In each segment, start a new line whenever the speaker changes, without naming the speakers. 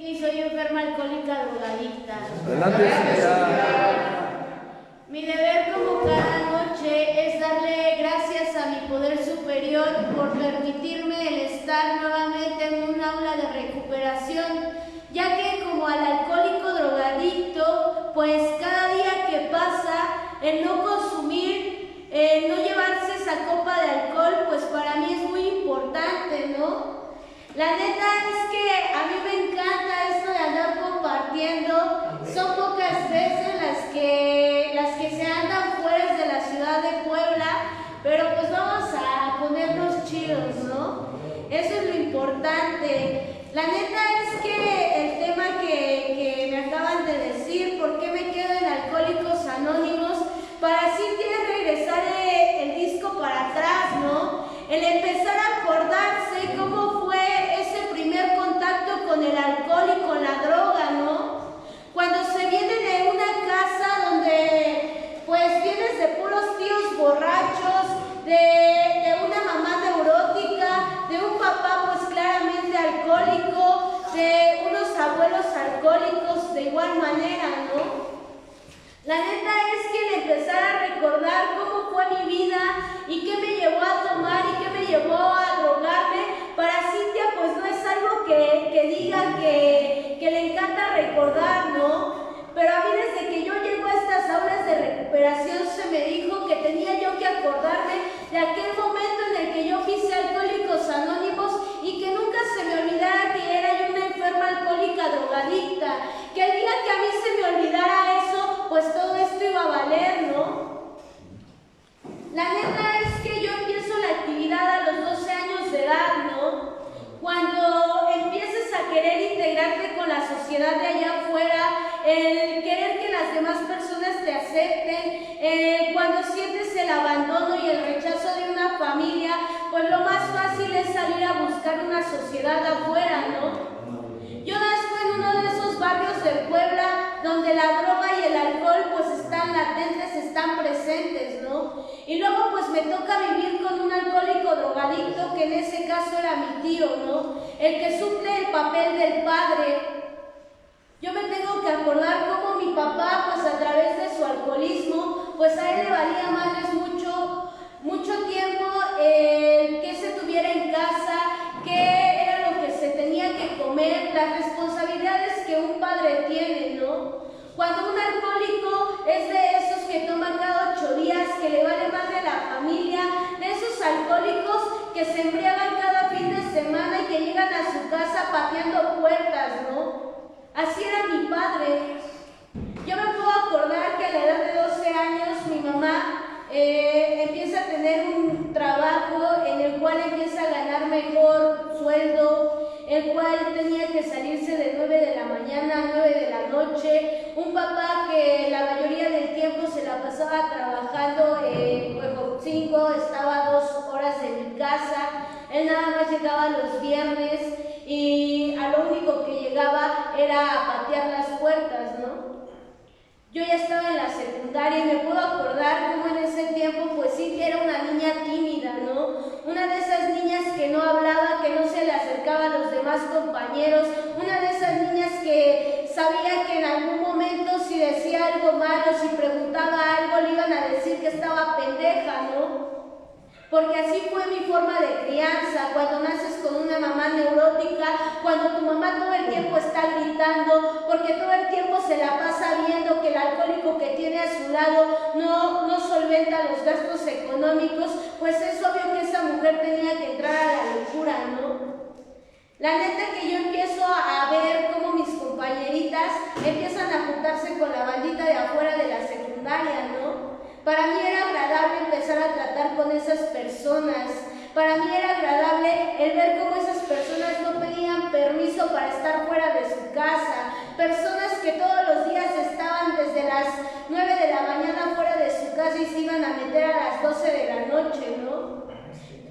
y soy enferma alcohólica drogadicta.
Adelante, señora.
Mi deber como cada noche es darle gracias a mi poder superior por permitirme el estar nuevamente en un aula de recuperación, ya que como al alcohólico drogadicto, pues cada día que pasa, el no consumir, no llevarse esa copa de alcohol, pues para mí es muy importante, ¿no? La neta es que a mí me encanta esto de andar compartiendo. Son pocas veces las que se andan fuera de la ciudad de Puebla, pero pues vamos a ponernos chidos, ¿no? Eso es lo importante. La neta es que el tema que me acaban de decir, ¿por qué me quedo en Alcohólicos Anónimos? Para así regresar el disco para atrás, ¿no? El empezar a acordarse cómo fue ese primer contacto con el alcohol y con la droga, ¿no? Cuando se viene de una casa donde pues vienes de puros tíos borrachos, de una mamá neurótica, de un papá pues claramente alcohólico, de unos abuelos alcohólicos de igual manera, ¿no? La neta es que el empezar a recordar cómo fue mi vida y qué me llevó a tomar y qué me llevó a drogarme, para Cintia pues no es algo que diga que le encanta recordar, ¿no? Pero a mí desde que yo llego a estas aulas de recuperación se me dijo que tenía yo que acordarme de aquel momento en el que yo pisé Alcohólicos Anónimos y que nunca se me olvidara que era yo una enferma alcohólica drogadicta, que el día que a mí se me olvidara eso, pues todo esto iba a valer, ¿no? La neta es que yo empiezo la actividad a los 12 años de edad, ¿no? Cuando empiezas a querer integrarte con la sociedad de allá afuera, el querer que las demás personas te acepten, cuando sientes el abandono y el rechazo de una familia, pues lo más fácil es salir a buscar una sociedad afuera, ¿no? Yo nazco en uno de esos barrios de Puebla donde la droga y el alcohol pues están latentes, están presentes, ¿no? Y luego pues me toca vivir con un alcohólico drogadicto que en ese caso era mi tío, ¿no? El que suple el papel del padre. Yo me tengo que acordar cómo mi papá pues a través de su alcoholismo pues a él le valía madres mucho tiempo que se tuviera en casa, que era lo que se tenía que comer, las responsabilidades que un padre tiene, ¿no? Cuando un alcohólico es de esos que toman cada 8 días, que le vale madre la familia, de esos alcohólicos que se embriagan cada fin de semana y que llegan a su casa pateando puertas, ¿no? Así era mi padre. Yo me puedo acordar que a la edad de 12 años mi mamá empieza a tener un trabajo en el cual empieza a ganar mejor sueldo, el cual tenía que salirse de 9 de la mañana a 9 de la noche, un papá que la mayoría del tiempo se la pasaba trabajando en Juego 5, estaba 2 horas en mi casa, él nada más llegaba los viernes y a lo único que llegaba era a patear las puertas, ¿no? Yo ya estaba en la secundaria y me puedo acordar cómo en ese tiempo pues sí que era una niña tímida, ¿no? Una de esas niñas que no hablaba, que no se le acercaba a los demás compañeros, una de esas niñas que sabía que en algún momento si decía algo malo, si preguntaba algo, le iban a decir que estaba pendeja, ¿no? Porque así fue mi forma de crianza. Cuando naces con una mamá neurótica, cuando tu mamá todo el tiempo está gritando, porque todo el tiempo se la pasa viendo que el alcohólico que tiene a su lado no solventa los gastos económicos, pues es obvio que esa mujer tenía que entrar a la locura, ¿no? La neta que yo empiezo a ver cómo mis compañeritas empiezan a juntarse con la bandita de afuera de la secundaria, ¿no? Para mí era agradable empezar a tratar con esas personas. Para mí era agradable el ver cómo esas personas no pedían permiso para estar fuera de su casa. Personas que todos los días estaban desde las 9 de la mañana fuera de su casa y se iban a meter a las 12 de la noche, ¿no?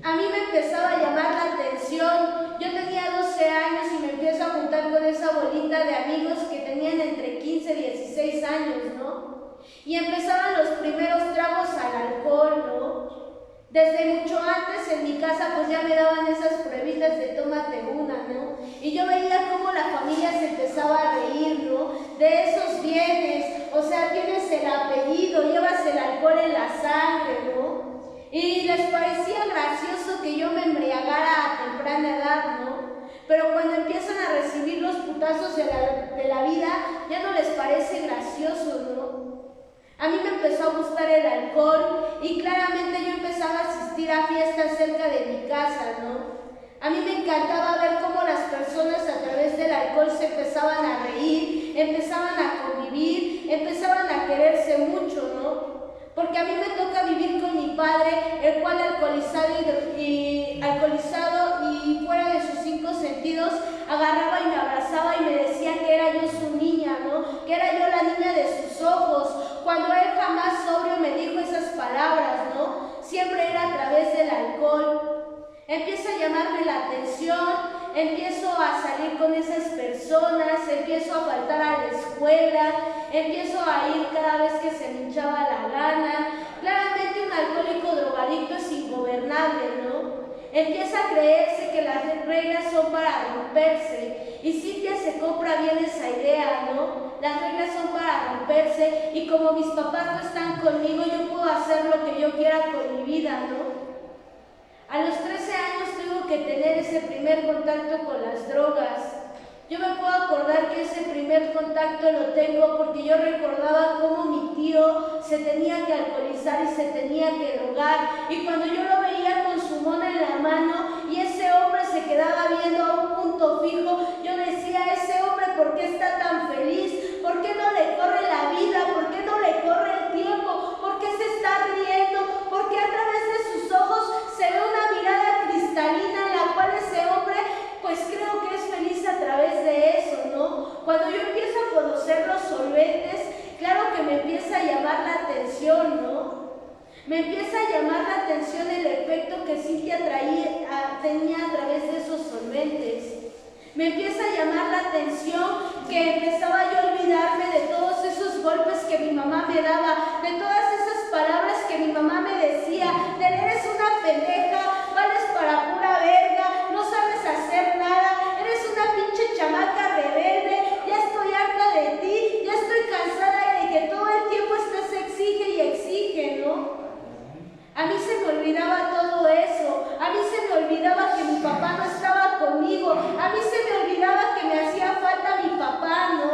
A mí me empezaba a llamar la atención. Yo tenía 12 años y me empiezo a juntar con esa bolita de amigos que tenían entre 15 y 16 años, ¿no? Y empezaban los primeros tragos al alcohol, ¿no? Desde mucho antes en mi casa pues ya me daban esas pruebitas de tómate una, ¿no? Y yo veía cómo la familia se empezaba que yo me embriagara a temprana edad, ¿no? Pero cuando empiezan a recibir los putazos de la vida, ya no les parece gracioso, ¿no? A mí me empezó a gustar el alcohol y claramente yo empezaba a asistir a fiestas cerca de mi casa, ¿no? A mí me encantaba ver cómo las personas a través del alcohol se empezaban a reír, empezaban a convivir, empezaban a quererse mucho, ¿no? Porque a mí me toca vivir con mi padre, el cual alcoholizado y fuera de sus 5 sentidos, agarraba y me abrazaba y me decía que era yo su niña, ¿no? Que era yo la niña de sus ojos, cuando él jamás sobrio me dijo esas palabras, ¿no? Siempre era a través del alcohol. Empieza a llamarme la atención, empiezo a salir con esas personas, empiezo a faltar a la escuela, empiezo a ir cada vez que se me hinchaba la gana. Claramente un alcohólico drogadicto es ingobernable, ¿no? Empieza a creerse que las reglas son para romperse y Cintia se compra bien esa idea, ¿no? Las reglas son para romperse y como mis papás no están conmigo, yo puedo hacer lo que yo quiera con mi vida, ¿no? A los 13 años tengo que tener ese primer contacto con las drogas. Yo me puedo acordar que ese primer contacto lo tengo porque yo recordaba cómo mi tío se tenía que alcoholizar y se tenía que drogar. Y cuando yo lo veía con su mona en la mano y ese hombre se quedaba viendo a un punto fijo, yo decía, ese hombre, ¿por qué está tan feliz? ¿Por qué no le corre la vida? ¿Por qué no le corre el tiempo? ¿Por qué se está riendo? ¿Por qué a través de sus ojos se ve una mirada cristalina en la cual ese hombre, pues creo que es feliz a través de eso, ¿no? Cuando yo empiezo a conocer los solventes, claro que me empieza a llamar la atención, ¿no? Me empieza a llamar la atención el efecto que Cintia tenía a través de esos solventes. Me empieza a llamar la atención que empezaba yo a olvidarme de todos esos golpes que mi mamá me daba, de todas esas palabras que mi mamá me decía, de eres una pendeja, vales para pura verga, no sabes hacer nada, eres una pinche chamaca rebelde, ya estoy harta de ti, ya estoy cansada de que todo el tiempo estés exige y exige, ¿no? A mí se me olvidaba todo eso, a mí se me olvidaba que mi papá no estaba conmigo, a mí se me olvidaba que me hacía falta mi papá, ¿no?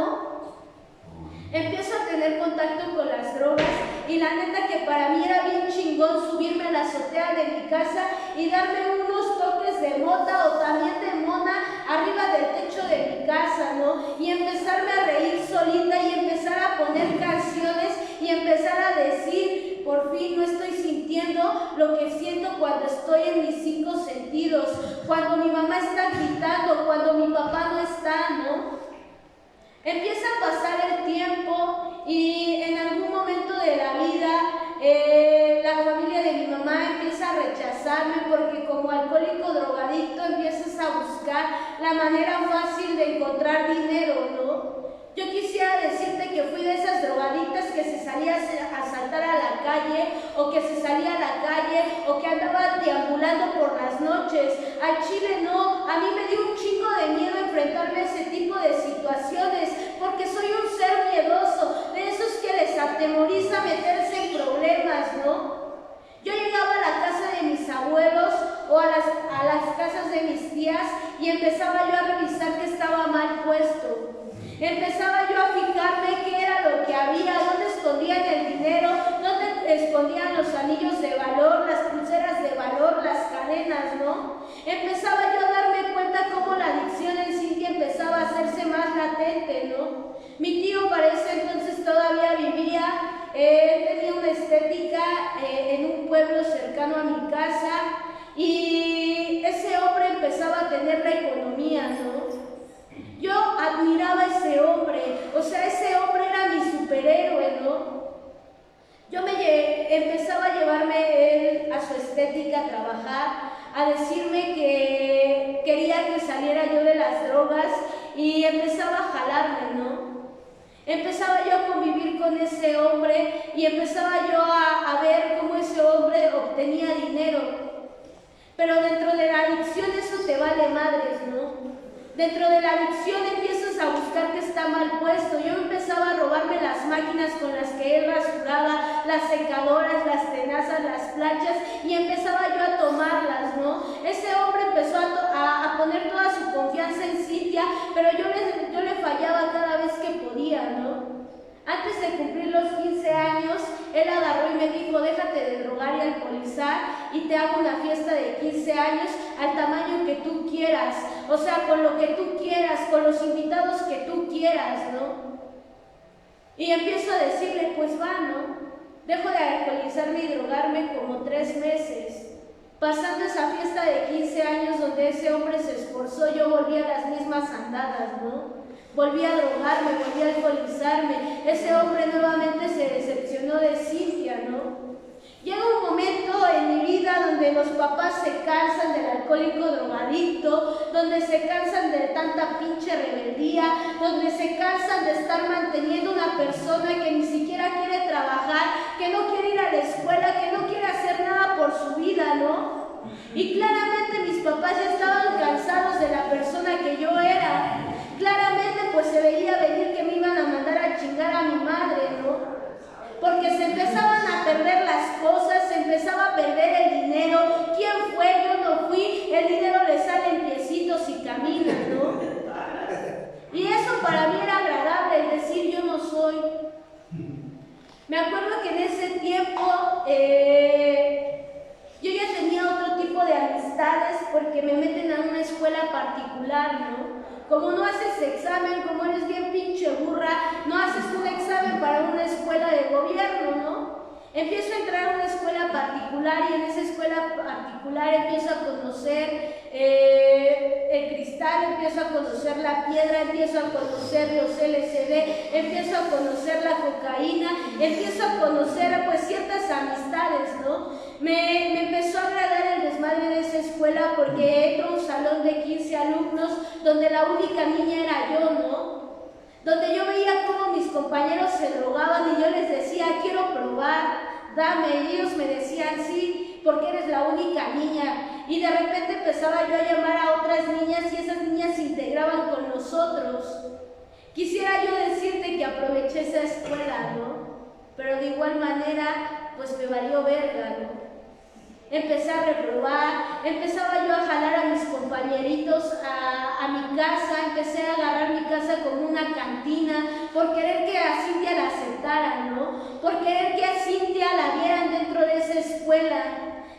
Empiezo a tener contacto con las drogas y la neta que para mí era bien chingón subirme a la azotea de mi casa y darme unos toques de mota o también de mona arriba del techo de mi casa, ¿no? Y empezarme a reír solita y empezar a poner canciones y empezar a decir, por fin no estoy sintiendo lo que siento cuando estoy en mis 5 sentidos, cuando mi mamá está gritando, cuando mi papá no está, ¿no? Empieza a pasar el tiempo y en algún momento de la vida la familia de mi mamá empieza a rechazarme porque como alcohólico drogadicto empiezas a buscar la manera fácil de encontrar dinero, ¿no? Yo quisiera decirte que fui de esas drogadictas que se salía a saltar a la calle o que se salía a la calle o que andaba deambulando por las noches. Al chile no, a mí me dio un chingo de miedo enfrentarme a ese tipo de situaciones porque soy un ser miedoso, de esos que les atemoriza meterse en problemas, ¿no? Yo llegaba a la casa de mis abuelos o a las casas de mis tías y empezaba yo a revisar que estaba mal puesto. Empezaba yo a fijarme qué era lo que había, dónde escondían el dinero, dónde escondían los anillos de valor, las pulseras de valor, las cadenas, ¿no? Empezaba yo a darme cuenta cómo la adicción en Cintia empezaba a hacerse más latente, ¿no? Mi tío para ese entonces todavía vivía, él tenía una estética en un pueblo cercano a mi casa y ese hombre empezaba a tener la economía, ¿no? Yo admiraba a ese hombre, o sea, ese hombre era mi superhéroe, ¿no? Yo empezaba a llevarme él a su estética a trabajar, a decirme que quería que saliera yo de las drogas y empezaba a jalarme, ¿no? Empezaba yo a convivir con ese hombre y empezaba yo a ver cómo ese hombre obtenía dinero. Pero dentro de la adicción eso te vale madres, ¿no? Dentro de la adicción empiezas a buscar que está mal puesto. Yo empezaba a robarme las máquinas con las que él rasuraba, las secadoras, las tenazas, las planchas, y empezaba yo a tomarlas, ¿no? Ese hombre empezó a poner toda su confianza en Cintia, pero yo le fallaba cada vez que podía, ¿no? Antes de cumplir los 15 años, él agarró y me dijo, déjate de drogar y alcoholizar y te hago una fiesta de 15 años al tamaño que tú quieras, o sea, con lo que tú quieras, con los invitados que tú quieras, ¿no? Y empiezo a decirle, pues va, ¿no? Dejo de alcoholizarme y drogarme como 3 meses. Pasando esa fiesta de 15 años donde ese hombre se esforzó, yo volví a las mismas andadas, ¿no? Volví a drogarme, volví a alcoholizarme. Ese hombre nuevamente se decepcionó de Cintia, ¿no? Llega un momento en mi vida donde los papás se cansan del alcohólico drogadicto, donde se cansan de tanta pinche rebeldía, donde se cansan de estar manteniendo una persona que ni siquiera quiere trabajar, que no quiere ir a la escuela, que no quiere hacer nada por su vida, ¿no? Y claramente mis papás ya estaban cansados de la persona que yo era. Claramente pues se veía venir que me iban a mandar a chingar a mi madre, ¿no? Porque se empezaban a perder las cosas, se empezaba a perder el dinero. ¿Quién fue? Yo no fui. El dinero le sale en piecitos y camina, ¿no? Y eso para mí era agradable, el decir yo no soy. Me acuerdo que en ese tiempo yo ya tenía otro tipo de amistades porque me meten a una escuela particular, ¿no? Como no haces examen, como eres bien pinche burra, no haces un examen para una escuela de gobierno, ¿no? Empiezo a entrar a una escuela particular y en esa escuela particular empiezo a conocer el cristal, empiezo a conocer la piedra, empiezo a conocer los LSD, empiezo a conocer la cocaína, empiezo a conocer pues ciertas amistades, ¿no? Me empezó a agradar el desmadre de esa escuela porque entro a un salón de 15 alumnos donde la única niña era yo, ¿no? Donde yo veía cómo mis compañeros se drogaban y yo les decía, quiero probar, dame, y ellos me decían, sí, porque eres la única niña. Y de repente empezaba yo a llamar a otras niñas y esas niñas se integraban con nosotros. Quisiera yo decirte que aproveché esa escuela, ¿no? Pero de igual manera, pues me valió verga, ¿no? Empecé a reprobar, empezaba yo a jalar a mis compañeritos a mi casa, empecé a agarrar mi casa como una cantina, por querer que a Cintia la aceptaran, ¿no? Por querer que a Cintia la vieran dentro de esa escuela.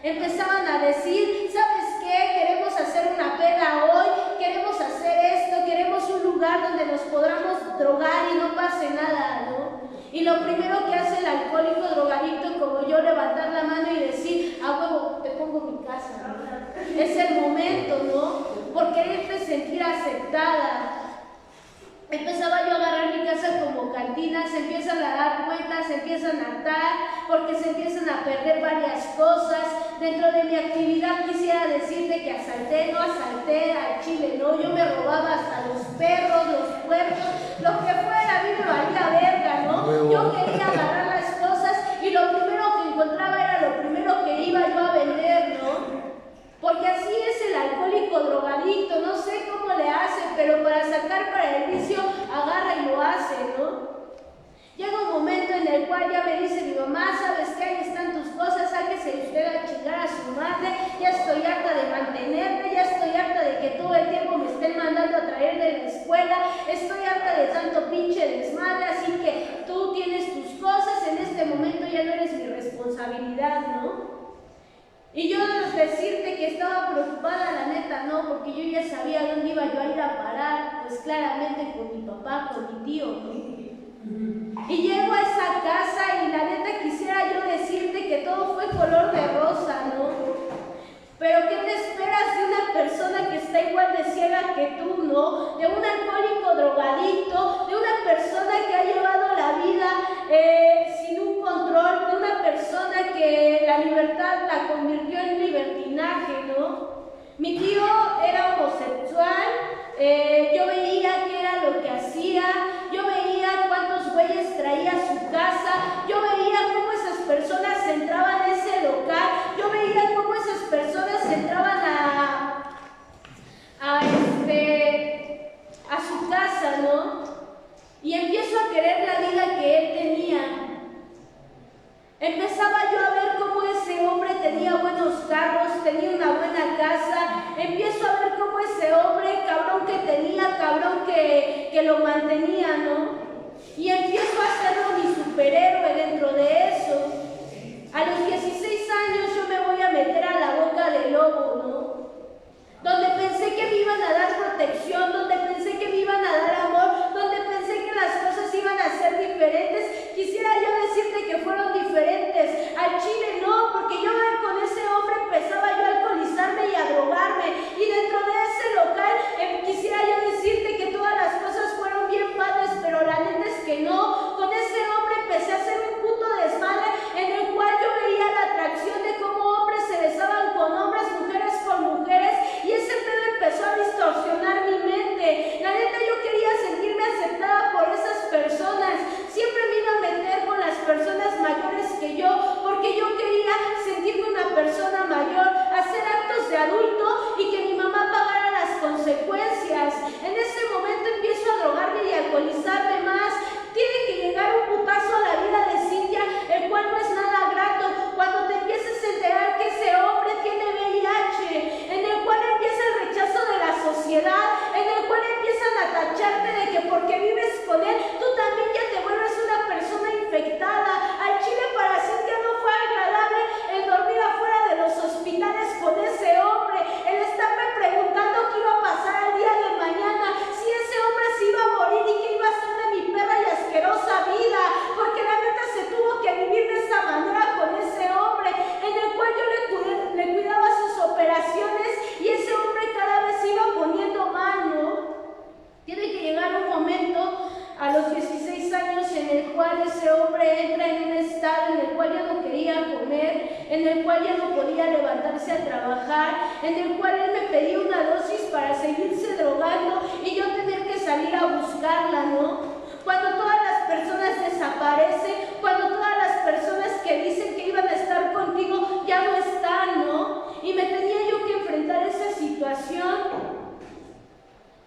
Empezaban a decir, ¿sabes qué? Queremos hacer una peda hoy, queremos hacer esto, queremos un lugar donde nos podamos drogar y no pase nada, ¿no? Y lo primero que hace el alcohólico drogadicto como yo, levantar la mano y decir, a huevo, te pongo mi casa, ¿no? Es el momento, ¿no? Por quererte sentir aceptada. Empezaba yo a agarrar mi casa como cantina, se empiezan a dar cuentas, se empiezan a hartar, porque se empiezan a perder varias cosas. Dentro de mi actividad quisiera decirte que asalté, no asalté al chile, no, yo me robaba hasta los perros, los puercos, lo que fuera, a mí me valía verga, ¿no? Yo quería agarrar las cosas y lo primero que encontraba era lo primero que iba yo a vender, ¿no? Porque así es el alcohólico drogadicto, no sé cómo le hace, pero para sacar para el vicio, agarra y lo hace, ¿no? Llega un momento en el cual ya me dice mi mamá, ¿sabes qué? Ahí están tus cosas, sáquese usted a chingar a su madre, ya estoy harta de mantenerme, ya estoy harta de que todo el tiempo me estén mandando a traer de la escuela, estoy harta de tanto pinche desmadre, así que tú tienes tus cosas, en este momento ya no eres mi responsabilidad, ¿no? Y yo decirte que estaba preocupada, la neta, no, porque yo ya sabía dónde iba yo a ir a parar, pues claramente con mi papá, con mi tío, ¿no? Y llego a esa casa y la neta quisiera yo decirte que todo fue color de rosa, ¿no? Pero ¿qué te esperas de una persona que está igual de ciega que tú, ¿no? De un alcohólico drogadicto, de una persona que ha llevado la vida sin un control, de una persona que la libertad la convirtió en libertinaje, ¿no? Mi tío era homosexual, yo veía qué era lo que hacía, yo veía cuántos güeyes traía a su casa, yo veía cómo esas personas entraban a ese local, yo veía cómo esas personas entraban a su casa, ¿no? Y empiezo a querer la vida que él tenía. Empezaba yo a ver cómo ese hombre tenía buenos carros, tenía una buena casa. Empiezo a ver cómo ese hombre, cabrón que tenía, cabrón que lo mantenía, ¿no? Y empiezo a hacerlo mi superhéroe dentro de eso. A los 16 años yo me voy a meter a la boca del lobo, ¿no? Donde pensé que me iban a dar protección, donde pensé que me iban a dar amor, donde pensé que las cosas iban a ser diferentes. Quisiera yo decirte que fueron diferentes. Al chile no, porque yo con ese hombre empezaba yo a alcoholizarme y a drogarme. Y dentro de ese local quisiera yo decirte que todas las cosas fueron bien padres, pero la neta es que no. Con ese hombre empecé a hacer un puto desmadre en el cual yo veía la atracción de cómo hombres se besaban con hombres, mujeres con mujeres. Y ese pedo empezó a distorsionar mi mente. La neta yo quería sentirme aceptada por esas personas. Siempre me iba a meter con las personas mayores que yo, porque yo quería sentirme una persona mayor, hacer actos de adulto y que mi mamá pagara las consecuencias. En ese momento empiezo a drogarme y a alcoholizarme más. Tiene que llegar un putazo a la vida de Cintia, el cual no es nada grato, cuando te empieces a enterar que ese hombre tiene VIH, en el cual empieza el rechazo de la sociedad, en el cual empiezan a tacharte de que porque vives con él, tú también ya te vuelves una persona infectada. Al chile para Cintia no fue agradable el dormir afuera de los hospitales con ese hombre, el estarme preguntando qué iba a pasar el día de mañana, si ese hombre se iba a morir y qué iba a hacer de mi perra y asquerosa vida, porque la neta se tuvo que vivir de esa manera con ese hombre, en el cual yo le cuidaba sus operaciones y ese hombre cada vez se iba poniendo mal, ¿no? Tiene que llegar un momento a los 16 años en el cual ese hombre entra en un estado en el cual ya no quería comer, en el cual ya no podía levantarse a trabajar, en el cual él me pedía una dosis para seguirse drogando y yo tener que salir a buscarla, ¿no? Cuando todas las personas desaparecen, cuando todas las personas que dicen que iban a estar contigo ya no están, ¿no? Y me tenía yo que enfrentar esa situación.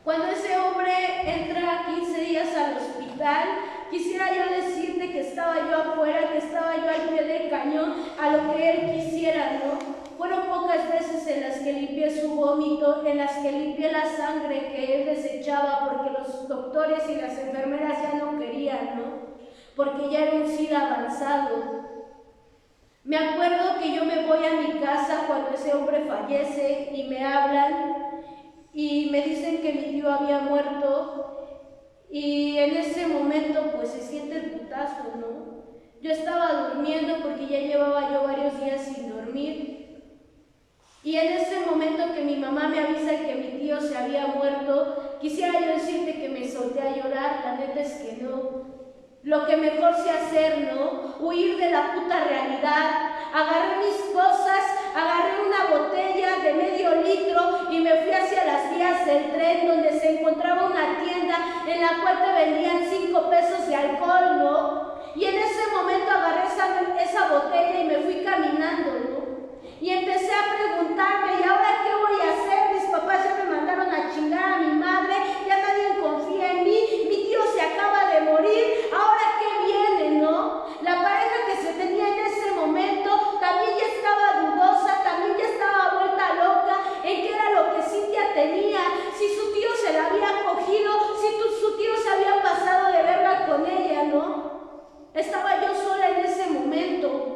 Cuando ese hombre entra 15 días al hospital, quisiera yo decirte que estaba yo afuera, que estaba yo al pie del cañón, a lo que él quisiera, ¿no? Fueron pocas veces en las que limpié su vómito, en las que limpié la sangre que él desechaba porque los doctores y las enfermeras ya no querían, ¿no? Porque ya era un SIDA avanzado. Me acuerdo que yo me voy a mi casa cuando ese hombre fallece y me hablan y me dicen que mi tío había muerto y en ese momento pues se siente el putazo, ¿no? Yo estaba durmiendo porque ya llevaba yo varios días sin dormir y en ese momento que mi mamá me avisa que mi tío se había muerto, quisiera yo decirte que me solté a llorar, la neta es que no. Lo que mejor sé hacer, ¿no? Huir de la puta realidad. Agarré mis cosas, agarré una botella de medio litro y me fui hacia las vías del tren donde se encontraba una tienda en la cual te vendían 5 pesos de alcohol, ¿no? Y en ese momento agarré esa botella y me fui caminando, ¿no? Y empecé a preguntarme, ¿y ahora qué voy a hacer? Mis papás ya me mandaron a chingar a mi madre, ya nadie confía en mí, mi tío se acaba de morir, ¿ahora qué viene, no? La pareja que se tenía en ese momento también ya estaba dudosa, también ya estaba vuelta loca en qué era lo que Cintia tenía, si su tío se la había cogido, si su tío se había pasado de verga con ella, ¿no? Estaba yo sola en ese momento.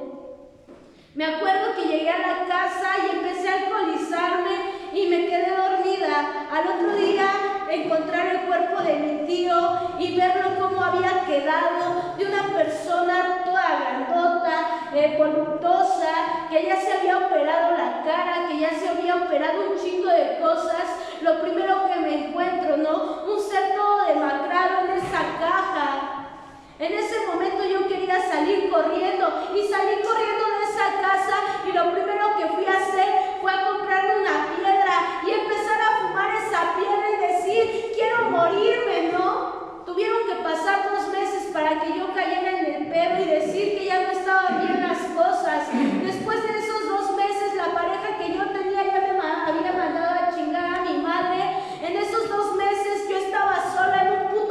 Me acuerdo que llegué a la casa y empecé a alcoholizarme y me quedé dormida. Al otro día encontrar el cuerpo de mi tío y verlo cómo había quedado, de una persona toda grandota, voluptuosa, que ya se había operado la cara, que ya se había operado un chingo de cosas. Lo primero que me encuentro, ¿no? Un ser todo demacrado en esa caja. En ese momento yo quería salir corriendo y salí corriendo de esa casa y lo primero que fui a hacer fue a comprarme una piedra y empezar a fumar esa piedra y decir, quiero morirme, ¿no? Tuvieron que pasar 2 meses para que yo cayera en el pedo y decir que ya no estaban bien las cosas. Después de esos 2 meses la pareja que yo tenía ya me había mandado a chingar a mi madre. En esos 2 meses yo estaba sola en un puto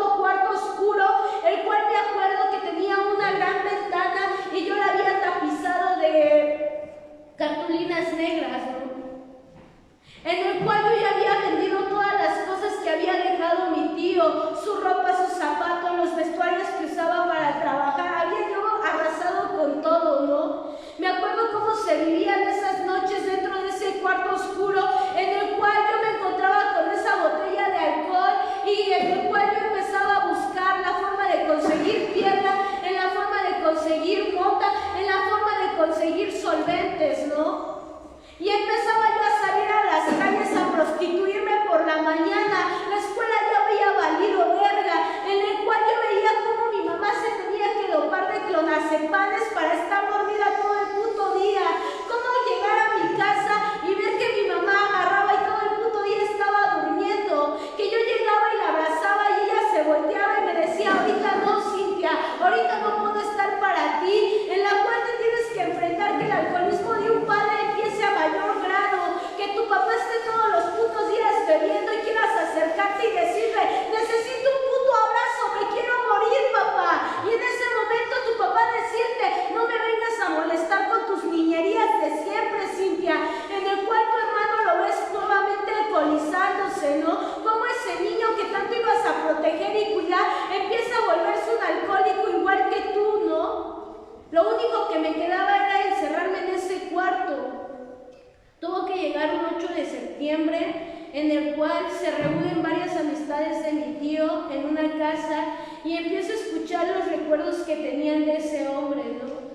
casa y empiezo a escuchar los recuerdos que tenían de ese hombre, ¿no?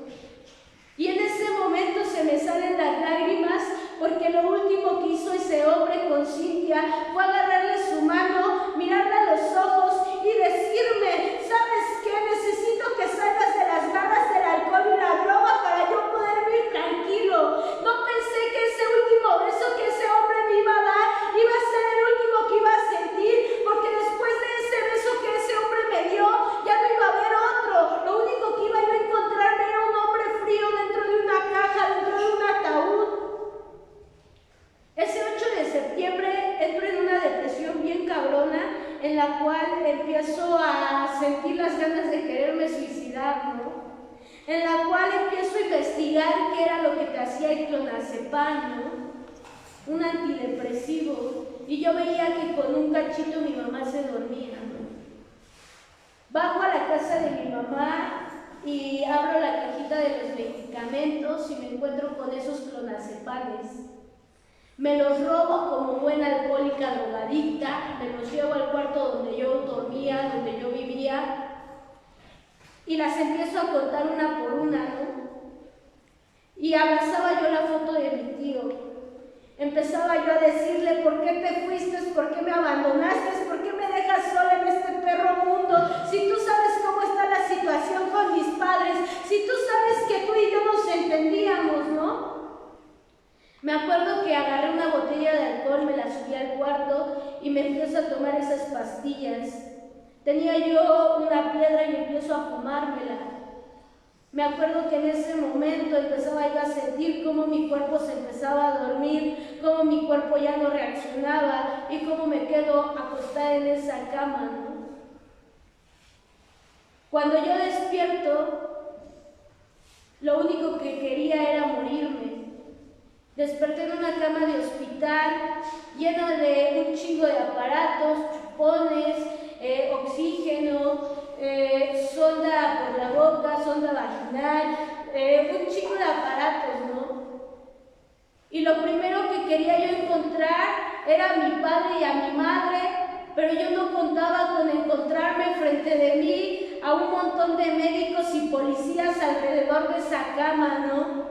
Y en ese momento se me salen las lágrimas porque lo último que hizo ese hombre con Cintia fue agarrarle su mano, mirarle a los ojos y decirme, ¿sabes qué? Necesito que salgas de las garras del alcohol y la droga para yo poder vivir tranquilo. No pensé que ese último beso que ese hombre me iba a dar iba a ser el último que iba a sentir, porque después de ese beso que ese hombre me dio, ya no iba a haber otro. Lo único que iba yo a encontrarme era un hombre frío dentro de una caja, dentro de un ataúd. Ese 8 de septiembre entro en una depresión bien cabrona, en la cual empiezo a sentir las ganas de quererme suicidar, ¿no? En la cual empiezo a investigar qué era lo que te hacía el clonazepam, ¿no? Un antidepresivo. Y yo veía que con un cachito mi mamá se dormía, ¿no? Bajo a la casa de mi mamá y abro la cajita de los medicamentos y me encuentro con esos clonazepames. Me los robo como buena alcohólica drogadicta, me los llevo al cuarto donde yo dormía, donde yo vivía, y las empiezo a contar una por una, ¿no? Y abrazaba yo la foto de mi tío. Empezaba yo a decirle, ¿por qué te fuiste? ¿Por qué me abandonaste? ¿Por qué me dejas sola en este perro mundo? Si tú sabes cómo está la situación con mis padres, si tú sabes que tú y yo nos entendíamos, ¿no? Me acuerdo que agarré una botella de alcohol, me la subí al cuarto y me empiezo a tomar esas pastillas. Tenía yo una piedra y empiezo a fumármela. Me acuerdo que en ese momento empezaba yo a sentir cómo mi cuerpo se empezaba a dormir, cómo mi cuerpo ya no reaccionaba y cómo me quedo acostada en esa cama, ¿no? Cuando yo despierto, lo único que quería era morirme. Desperté en una cama de hospital llena de un chingo de aparatos, chupones, oxígeno, sonda por la boca, sonda vaginal, un chingo de aparatos, ¿no? Y lo primero que quería yo encontrar era a mi padre y a mi madre, pero yo no contaba con encontrarme frente de mí a un montón de médicos y policías alrededor de esa cama, ¿no?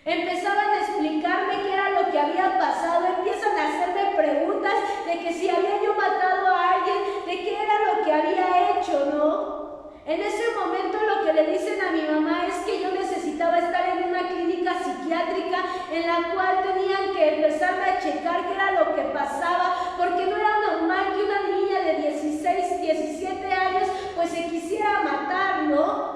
Empezaban a explicarme qué era lo que había pasado, empiezan a hacerme preguntas de que si había yo matado a alguien, de qué era lo que había hecho, ¿no? En ese momento lo que le dicen a mi mamá es que yo necesitaba estar en una clínica psiquiátrica en la cual tenían que empezarme a checar qué era lo que pasaba, porque no era normal que una niña de 16, 17 años pues se quisiera matar, ¿no?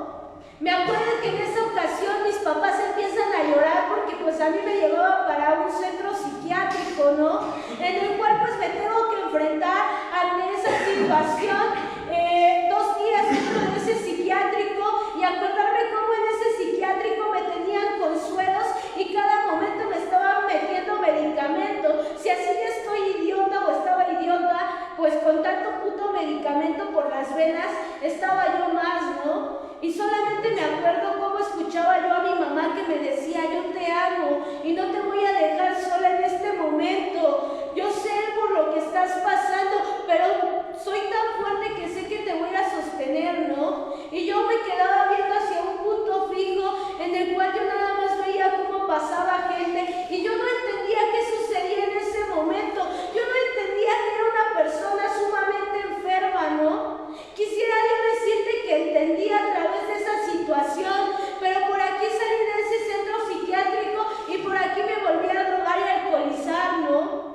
Me acuerdo que en esa ocasión mis papás empiezan a llorar porque pues a mí me llevaban para un centro psiquiátrico, ¿no? En el cual pues me tengo que enfrentar ante esa situación 2 días dentro de ese psiquiátrico y acordarme cómo en ese psiquiátrico me tenían con sueros y cada momento me estaban metiendo medicamento. Si así ya estoy idiota o estaba idiota, pues con tanto puto medicamento por las venas estaba yo más, ¿no? Y solamente me acuerdo cómo escuchaba yo a mi mamá que me decía, yo te amo y no te voy a dejar sola en este momento. Yo sé por lo que estás pasando, pero soy tan fuerte que sé que te voy a sostener, ¿no? Y yo me quedaba viendo hacia un punto fijo en el cual yo nada más veía cómo pasaba gente y yo no entendía qué sucedía en ese momento. Yo no entendía que era una persona sumamente enferma, ¿no? Quisiera yo decirte que entendía a través de esa situación, pero por aquí salí de ese centro psiquiátrico y por aquí me volví a drogar y a alcoholizar, ¿no?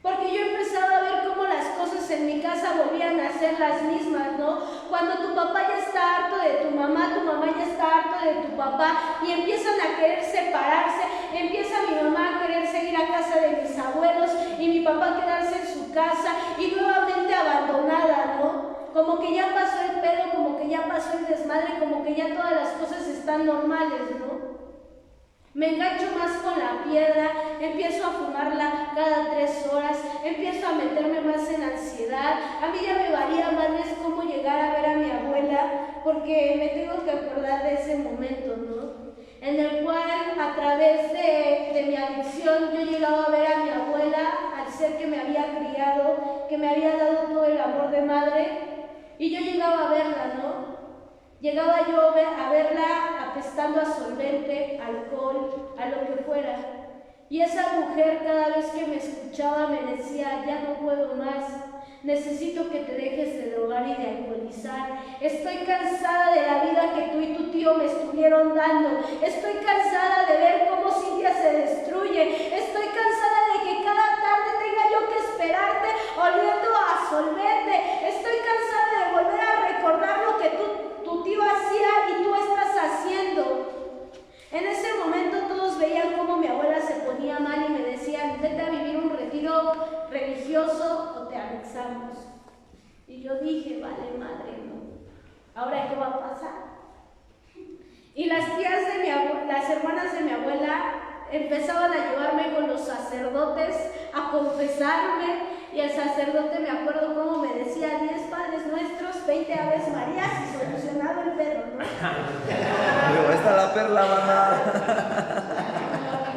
Porque yo empezaba a ver cómo las cosas en mi casa volvían a ser las mismas, ¿no? Cuando tu papá ya está harto de tu mamá ya está harto de tu papá y empiezan a querer separarse, empieza mi mamá a querer seguir a casa de mis abuelos y mi papá a quedarse en su casa y nuevamente abandonada, ¿no? Como que ya pasó el pedo, como que ya pasó el desmadre, como que ya todas las cosas están normales, ¿no? Me engancho más con la piedra, empiezo a fumarla cada 3 horas, empiezo a meterme más en ansiedad. A mí ya me valía madres cómo llegar a ver a mi abuela, porque me tengo que acordar de ese momento, ¿no? En el cual, a través de mi adicción, yo llegaba a ver a mi abuela, al ser que me había criado, que me había dado todo el amor de madre, y yo llegaba a verla, ¿no? Llegaba yo a verla apestando a solvente, alcohol, a lo que fuera. Y esa mujer cada vez que me escuchaba me decía, ya no puedo más, necesito que te dejes de drogar y de alcoholizar. Estoy cansada de la vida que tú y tu tío me estuvieron dando. Estoy cansada de ver cómo Cintia se destruye. Estoy cansada de que cada tarde tenga yo que esperarte oliendo a solvente. Estoy cansada de volver a recordar lo que tu tío hacía y tú estás haciendo. En ese momento todos veían cómo mi abuela se ponía mal y me decían, vete a vivir un retiro religioso o te anexamos. Y yo dije, vale madre, no. ¿Ahora qué va a pasar? Y las tías de las hermanas de mi abuela empezaban a llevarme con los sacerdotes a confesarme, y el sacerdote, me acuerdo cómo me decía, 10 Padres Nuestros, 20 Aves Marías y solucionado el pedo, ¿no?
Pero está la perla, mamá.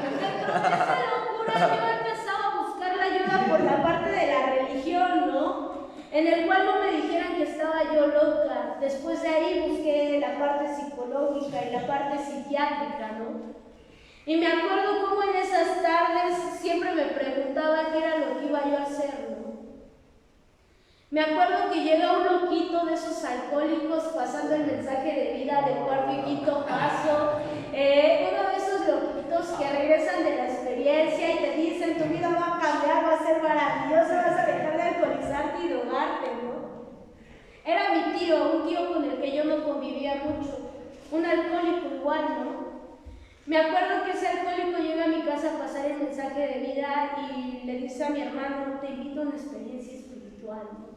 Dentro de esa locura yo empezaba a buscar la ayuda por la parte de la religión, ¿no? En el cual no me dijeran que estaba yo loca. Después de ahí busqué la parte psicológica y la parte psiquiátrica, ¿no? Y me acuerdo cómo en esas tardes siempre me preguntaba qué era lo que iba yo a hacer, ¿no? Me acuerdo que llega un loquito de esos alcohólicos pasando el mensaje de vida de cuarto y quinto paso, uno de esos loquitos que regresan de la experiencia y te dicen, tu vida va a cambiar, va a ser maravillosa, vas a dejar de alcoholizarte y drogarte, ¿no? Era mi tío, un tío con el que yo no convivía mucho, un alcohólico igual, ¿no? Me acuerdo que ese alcohólico llega a mi casa a pasar el mensaje de vida y le dice a mi hermano, te invito a una experiencia espiritual, ¿no?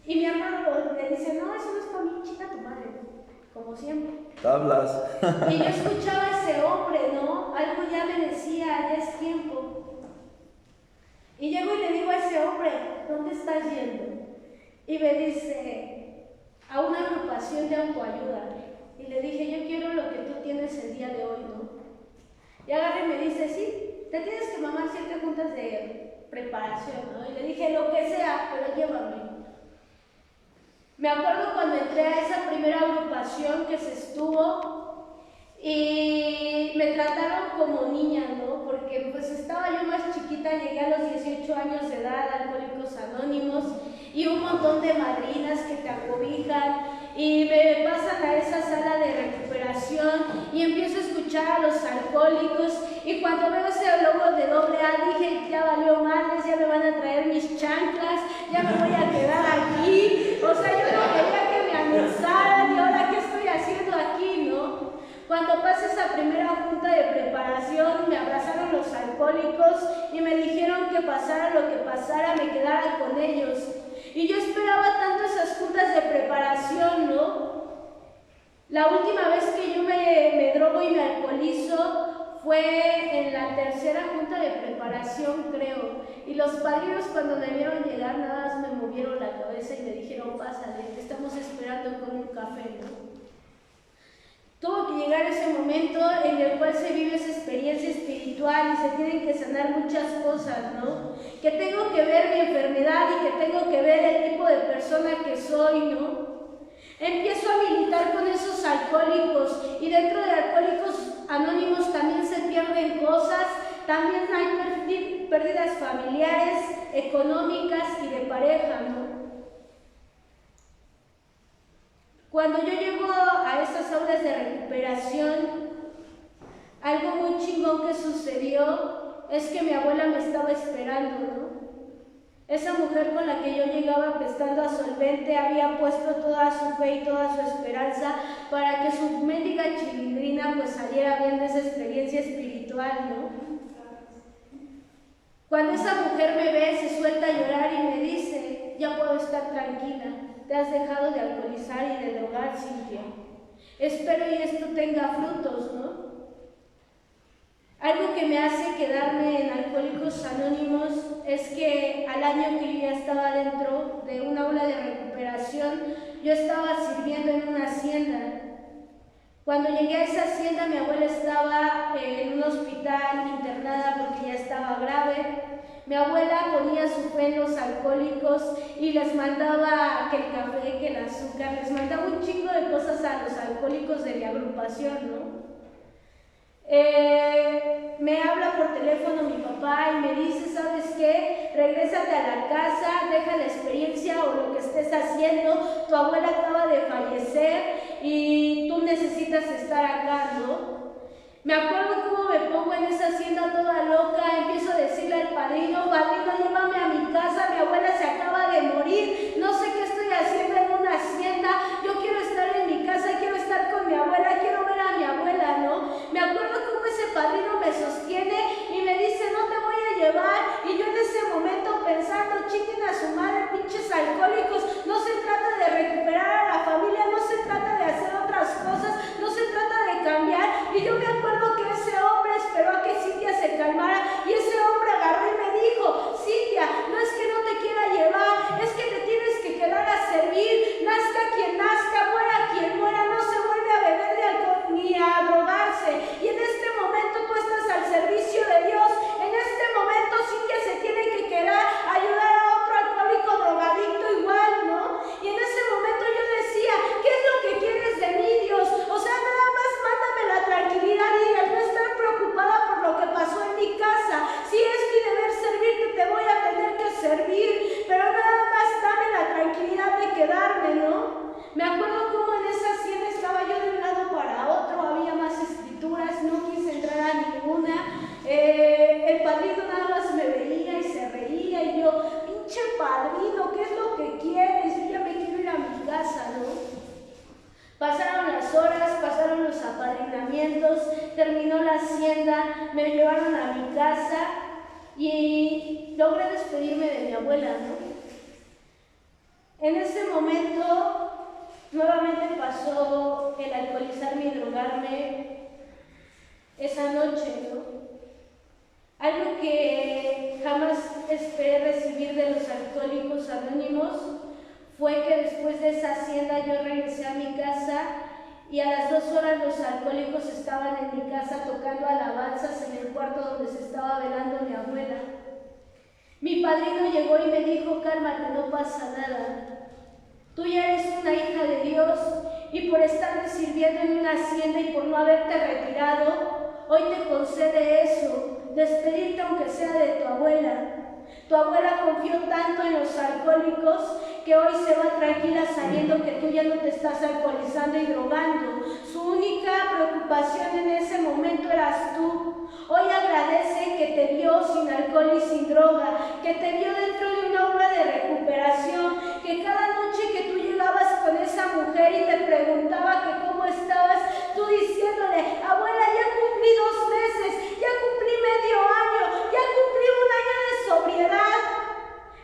Y mi hermano le dice, no, eso no es para mí, chica tu madre, como siempre.
Tablas.
Y yo escuchaba a ese hombre, ¿no? Algo ya me decía, ya es tiempo. Y llego y le digo a ese hombre, ¿dónde estás yendo? Y me dice, a una agrupación de autoayuda. Y le dije, yo quiero lo que tú tienes el día de hoy, ¿no? Y agarra y me dice, sí, te tienes que mamar 7 juntas de preparación, ¿no? Y le dije, lo que sea, pero llévame. Me acuerdo cuando entré a esa primera agrupación que se estuvo y me trataron como niña, ¿no? Porque pues estaba yo más chiquita, llegué a los 18 años de edad, Alcohólicos Anónimos, y un montón de madrinas que te acobijan. Y me pasan a esa sala de recuperación y empiezo a escuchar a los alcohólicos, y cuando veo ese logo de AA dije, ya valió madres, ya me van a traer mis chanclas, ya me voy a quedar aquí. O sea, yo no quería que me anexaran, y ahora qué estoy haciendo aquí, ¿no? Cuando pasé esa primera junta de preparación, me abrazaron los alcohólicos y me dijeron que pasara lo que pasara, me quedara con ellos. Y yo esperaba tanto esas juntas de preparación, ¿no? La última vez que yo me drogo y me alcoholizo fue en la tercera junta de preparación, creo. Y los padrinos, cuando me vieron llegar, nada más me movieron la cabeza y me dijeron, pásale, te estamos esperando con un café, ¿no? Tuvo que llegar ese momento en el cual se vive esa experiencia espiritual y se tienen que sanar muchas cosas, ¿no? Que tengo que ver mi enfermedad y que tengo que ver el tipo de persona que soy, ¿no? Empiezo a militar con esos alcohólicos, y dentro de Alcohólicos Anónimos también se pierden cosas, también hay pérdidas familiares, económicas y de pareja, ¿no? Cuando yo llego a esas aulas de recuperación, algo muy chingón que sucedió es que mi abuela me estaba esperando, ¿no? Esa mujer con la que yo llegaba apestando a solvente había puesto toda su fe y toda su esperanza para que su mendiga chilindrina pues saliera bien de esa experiencia espiritual, ¿no? Cuando esa mujer me ve, se suelta a llorar y me dice, ya puedo estar tranquila. Te has dejado de alcoholizar y de drogar, Cintia. Espero y esto tenga frutos, ¿no? Algo que me hace quedarme en Alcohólicos Anónimos es que al año que yo ya estaba dentro de un aula de recuperación, yo estaba sirviendo en una hacienda. Cuando llegué a esa hacienda, mi abuela estaba en un hospital internada porque ya estaba grave. Mi abuela ponía su fe en los alcohólicos y les mandaba que el café, que el azúcar, les mandaba un chingo de cosas a los alcohólicos de mi agrupación, ¿no? Me habla por teléfono mi papá y me dice, ¿sabes qué? Regrésate a la casa, deja la experiencia o lo que estés haciendo, tu abuela acaba de fallecer y tú necesitas estar acá, ¿no? Me acuerdo cómo me pongo en esa hacienda toda loca, empiezo a decirle al padrino, padrino, llévame a mi casa, mi abuela se acaba de morir, no sé qué estoy haciendo en una hacienda, yo quiero estar en mi casa, quiero estar con mi abuela, quiero ver a mi abuela, ¿no? Me acuerdo cómo ese padrino me sostiene y me dice, no te voy a llevar, y yo en ese momento pensando, chiquen a su madre, pinches alcohólicos, no se trata de recuperar a la familia, no se trata de hacer otras cosas, no se trata de cambiar, y yo me acuerdo que ese hombre esperó a que Cintia se calmara y ese hombre agarró y me dijo, Cintia, no es que no te quiera llevar, es que te tienes que quedar a servir, nazca quien nazca, muera quien muera, no se vuelve a beber de alcohol ni a drogarse, y en este momento tú estás al servicio de Dios, en este momento Cintia se tiene que quedar a ayudar a otro alcohólico drogadicto igual, ¿no? Y en ese momento yo decía, ¿qué es lo que quieres de mí, Dios? O sea, nada más mándame la tranquilidad y el no estar preocupada por lo que pasó en mi casa. Si es mi deber servirte, te voy a tener que servir, pero nada más dame la tranquilidad de quedarme, ¿no? Me acuerdo cómo en esa hacienda estaba yo de un lado para otro, había más escrituras, no quise entrar a ninguna. El padrino nada más me veía y se reía y yo, pinche padrino, ¿qué es lo que quieres? Yo ya me quiero ir a mi casa, ¿no? Pasaron las horas, pasaron los apadrinamientos, terminó la hacienda, me llevaron a mi casa y logré despedirme de mi abuela, ¿no? En ese momento nuevamente pasó el alcoholizarme y drogarme esa noche, ¿no? Algo que jamás esperé recibir de los alcohólicos anónimos fue que después de esa hacienda yo regresé a mi casa y a las 2 horas los alcohólicos estaban en mi casa tocando alabanzas en el cuarto donde se estaba velando mi abuela. Mi padrino llegó y me dijo, cálmate, no pasa nada. Tú ya eres una hija de Dios y por estarme sirviendo en una hacienda y por no haberte retirado, hoy te concede eso, despedirte aunque sea de tu abuela. Tu abuela confió tanto en los alcohólicos que hoy se va tranquila sabiendo que tú ya no te estás alcoholizando y drogando. Su única preocupación en ese momento eras tú. Hoy agradece que te vio sin alcohol y sin droga, que te vio dentro de una obra de recuperación, que cada noche que tú llegabas con esa mujer y te preguntaba que cómo estabas, tú diciéndole, abuela, ya cumplí 2 meses, ya cumplí medio año, ya cumplí 1 año de sobriedad.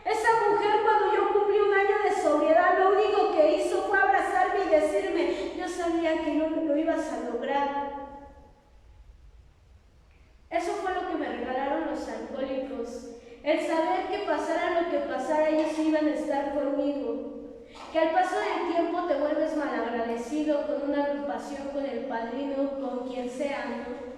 Esa mujer, cuando yo cumplí 1 año de sobriedad, lo único que hizo fue abrazarme y decirme, yo sabía que no lo ibas a lograr. Eso fue lo que me regalaron los alcohólicos, el saber que pasara lo que pasara, ellos iban a estar conmigo, que al paso del tiempo te vuelves malagradecido con una agrupación, con el padrino, con quien sea, ¿no?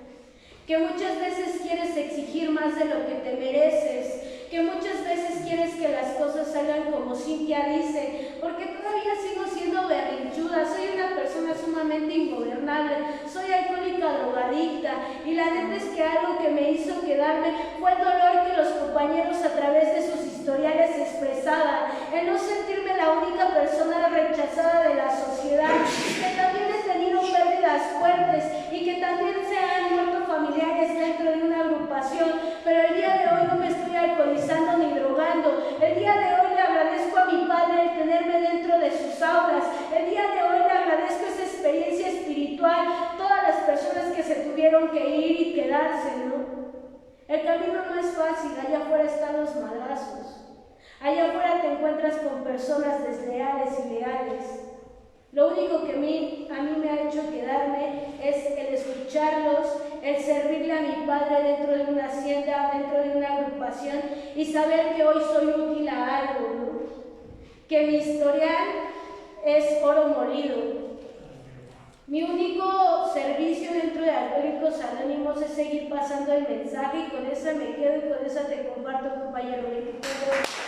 Que muchas veces quieres exigir más de lo que te mereces, que muchas veces quieres que las cosas salgan como Cintia dice, porque todavía sigo siendo berrinchuda, soy una persona sumamente ingobernable, soy alcohólica drogadicta, y la neta es que algo que me hizo quedarme fue el dolor que los compañeros a través de sus historiales expresaban, el no sentirme la única persona rechazada de la sociedad, que también he tenido pérdidas fuertes y que también se han muerto familiares dentro de una agrupación, pero el día de hoy no me estoy alcoholizando ni drogando. El día de hoy le agradezco a mi padre el tenerme dentro de sus aulas. El día de hoy le agradezco esa experiencia espiritual, todas las personas que se tuvieron que ir y quedarse, ¿no? El camino no es fácil, allá afuera están los madrazos. Allá afuera te encuentras con personas desleales y leales. Lo único que a mí me ha hecho quedarme es el escucharlos, el servirle a mi padre dentro de una hacienda, dentro de una agrupación y saber que hoy soy útil a algo, ¿no? Que mi historial es oro molido. Mi único Alcohólicos Anónimos es seguir pasando el mensaje y con esa me quedo y con esa te comparto, compañero 24.